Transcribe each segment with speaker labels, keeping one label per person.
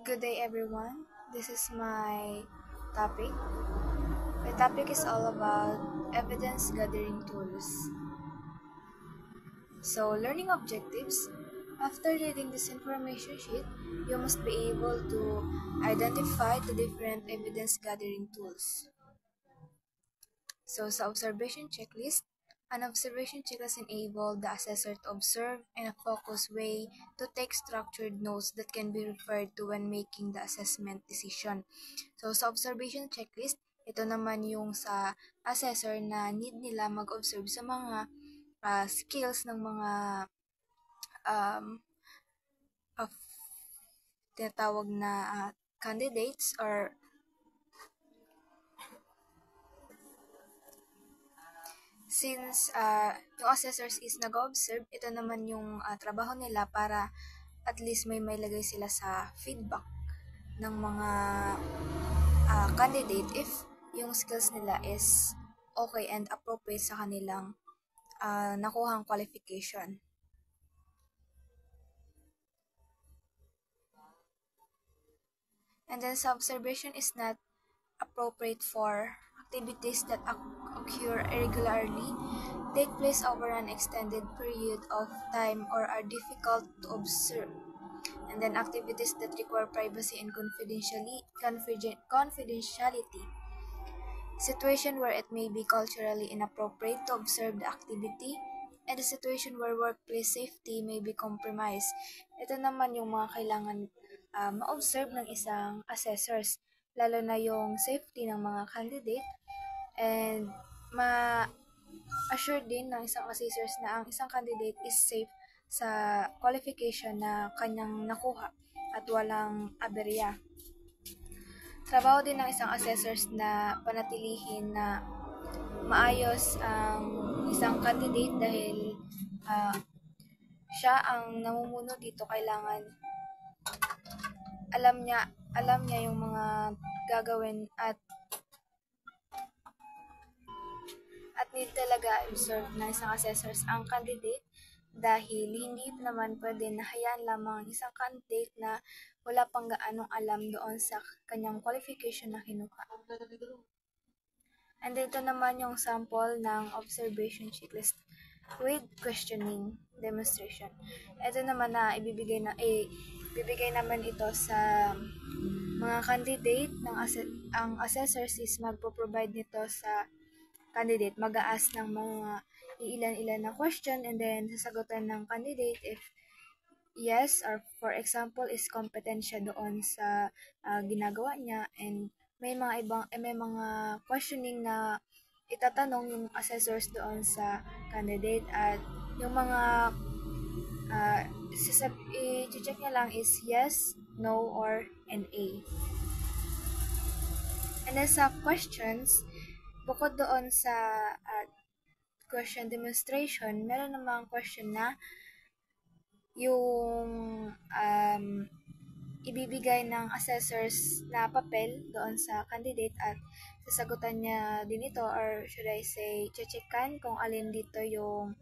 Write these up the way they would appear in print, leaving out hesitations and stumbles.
Speaker 1: Good day, everyone. This is my topic. My topic is all about evidence gathering tools. So, learning objectives. After reading this information sheet, you must be able to identify the different evidence gathering tools. So, sa observation checklist, an observation checklist enables the assessor to observe in a focused way to take structured notes that can be referred to when making the assessment decision. So, sa observation checklist, ito naman yung sa assessor na need nila mag-observe sa mga skills ng mga um, of tinatawag na candidates or since yung assessors is nag-observe, ito naman yung trabaho nila para at least may lagay sila sa feedback ng mga candidate if yung skills nila is okay and appropriate sa kanilang nakuhang qualification. And then sa observation is not appropriate for activities that occur irregularly, take place over an extended period of time, or are difficult to observe. And then activities that require privacy and confidentiality. Situation where it may be culturally inappropriate to observe the activity, and a situation where workplace safety may be compromised. Ito naman yung mga kailangan ma-observe ng isang assessors, lalo na yung safety ng mga candidate and ma-assure din ng isang assessors na ang isang candidate is safe sa qualification na kanyang nakuha at walang aberya. Trabaho din ng isang assessors na panatilihin na maayos ang isang candidate dahil siya ang namumuno dito. Kailangan alam niya yung mga gagawin at need talaga observe ng isang assessors ang candidate dahil hindi naman pwede na hayaan lamang ang isang candidate na wala pang gaanong alam doon sa kanyang qualification na kinuha. And dito naman yung sample ng observation checklist with questioning demonstration. Ito naman na ibibigay naman ito sa mga candidate ng ang assessors is magpo-provide nito sa candidate, mag-a-ask ng mga ilan-ilan na question and then sasagutan ng candidate if yes or for example is competent siya doon sa ginagawa niya, and may mga questioning na itatanong yung assessors doon sa candidate at yung mga i-check niya lang is yes, no, or NA. And then sa questions, bukod doon sa question demonstration, meron namang question na yung ibibigay ng assessors na papel doon sa candidate at sasagutan niya din ito, or should I say, checkan kung alin dito yung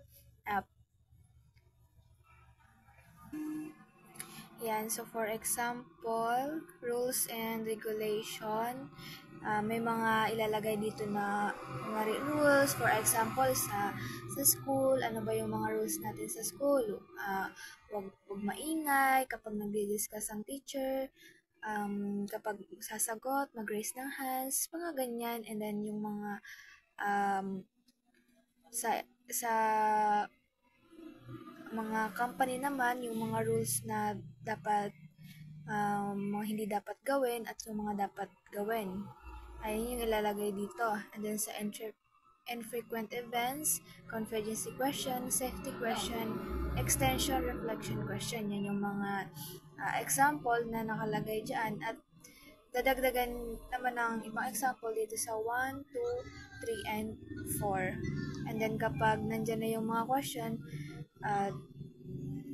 Speaker 1: yan. So, for example, rules and regulation. May mga ilalagay dito na mga rules. For example, sa school, ano ba yung mga rules natin sa school? Wag maingay kapag nagdi-discuss ang teacher. Kapag sasagot, mag-raise ng hands, mga ganyan. And then, yung mga sa mga company naman, yung mga rules na dapat mga hindi dapat gawin at yung mga dapat gawin. Ayun yung ilalagay dito. And then sa infrequent events, contingency question, safety question, extension, reflection question. Yan yung mga example na nakalagay dyan. At dadagdagan naman ng ibang example dito sa 1, 2, 3, and 4. And then kapag nandyan na yung mga question,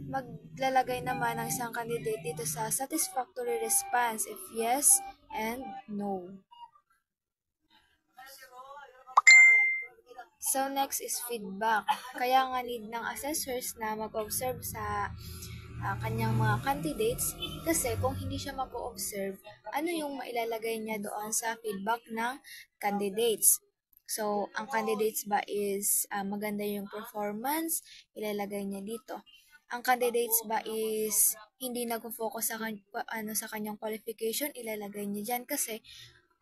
Speaker 1: maglalagay naman ng isang candidate dito sa satisfactory response if yes and no. So next is feedback. Kaya nga need ng assessors na mag-observe sa kanyang mga candidates kasi kung hindi siya mag-observe, ano yung mailalagay niya doon sa feedback ng candidates. So, ang candidates ba is maganda yung performance, ilalagay niya dito. Ang candidates ba is hindi nag-focus sa kanyang qualification, ilalagay niya dyan kasi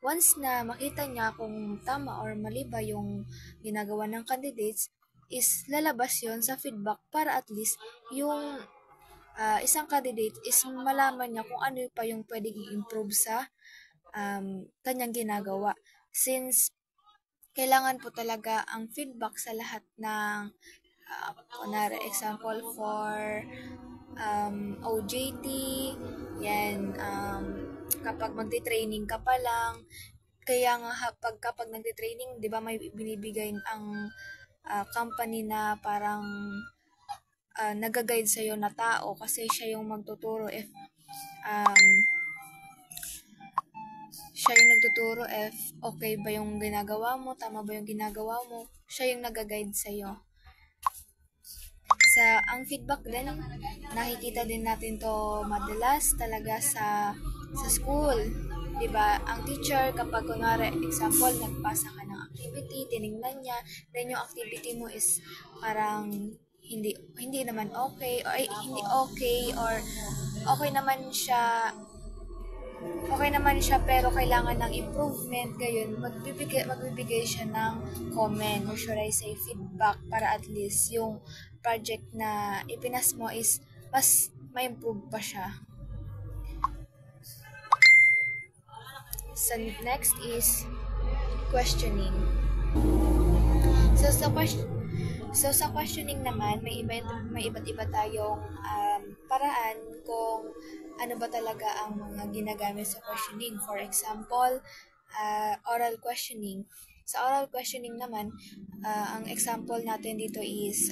Speaker 1: once na makita niya kung tama or mali ba yung ginagawa ng candidates, is lalabas yon sa feedback para at least yung isang candidate is malaman niya kung ano pa yung pwedeng i-improve sa kanyang ginagawa. Since kailangan po talaga ang feedback sa lahat ng kunwari example for OJT, yan, kapag magti-training ka pa lang, kaya nga kapag nagti-training, 'di ba may binibigay ang company na parang nag-guide sa iyo na tao kasi siya yung magtuturo um, if okay ba yung ginagawa mo, tama ba yung ginagawa mo, siya yung nag-guide sa iyo. Ang feedback din, nakikita din natin to madalas talaga sa school. 'Di ba? Ang teacher kapag kunwari example nagpasa ka ng activity, tiningnan niya, then yung activity mo is parang hindi naman okay or hindi okay or okay naman siya pero kailangan ng improvement, gayon magbibigay siya ng comment or should I say feedback para at least yung project na ipinas mo is mas ma-improve pa siya. So next is questioning. So sa questioning naman, may iba't iba tayong paraan kung ano ba talaga ang mga ginagamit sa questioning. For example, oral questioning. Sa oral questioning naman, ang example natin dito is,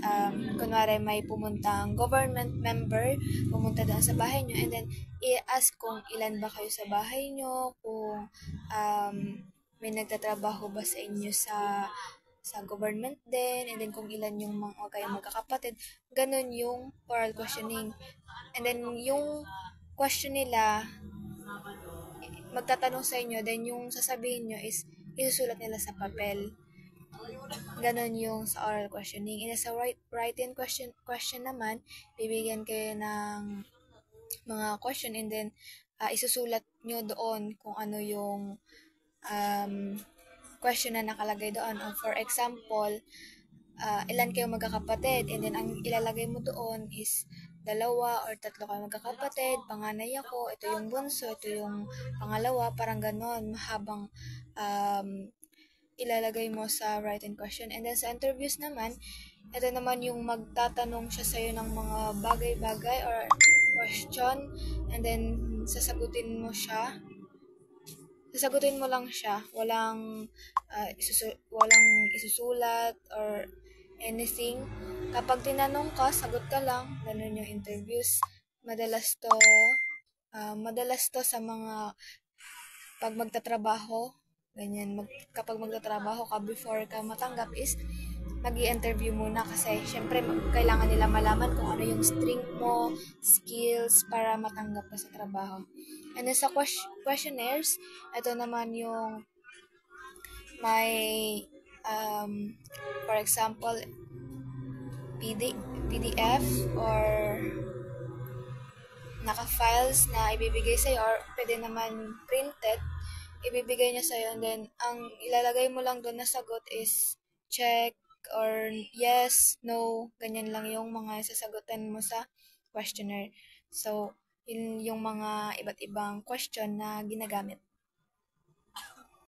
Speaker 1: kunwari may pumuntang government member, pumunta doon sa bahay nyo, and then i-ask kung ilan ba kayo sa bahay nyo, kung may nagtatrabaho ba sa inyo sa government din, and then kung ilan yung mga kayong magkakapatid, ganun yung oral questioning. And then yung question nila, magtatanong sa inyo, then yung sasabihin nyo is isusulat nila sa papel. Ganon yung sa oral questioning. And sa written question naman, bibigyan kayo ng mga question and then isusulat nyo doon kung ano yung question na nakalagay doon. For example, ilan kayo magkakapatid, and then ang ilalagay mo doon is 2 or 3 kayo magkakapatid, panganay ako, ito yung bunso, ito yung pangalawa, parang ganon, mahabang ilalagay mo sa written question. And then sa interviews naman, ito naman yung magtatanong siya sa'yo ng mga bagay-bagay or question, and then sasagutin mo lang siya, walang isusulat or anything. Kapag tinanong ka, sagot ka lang, ganun yung interviews. Madalas to sa mga pag magtatrabaho, ganyan, kapag magtatrabaho ka, before ka matanggap is mag-i-interview muna kasi syempre kailangan nila malaman kung ano yung strength mo, skills para matanggap ka sa trabaho. And then sa questionnaires, ito naman yung may for example PDF or naka-files na ibibigay sa'yo or pwede naman printed, ibibigay niya sa'yo, and then ang ilalagay mo lang doon na sagot is check or yes, no, ganyan lang yung mga sasagutan mo sa questionnaire. So, yun yung mga iba't ibang question na ginagamit.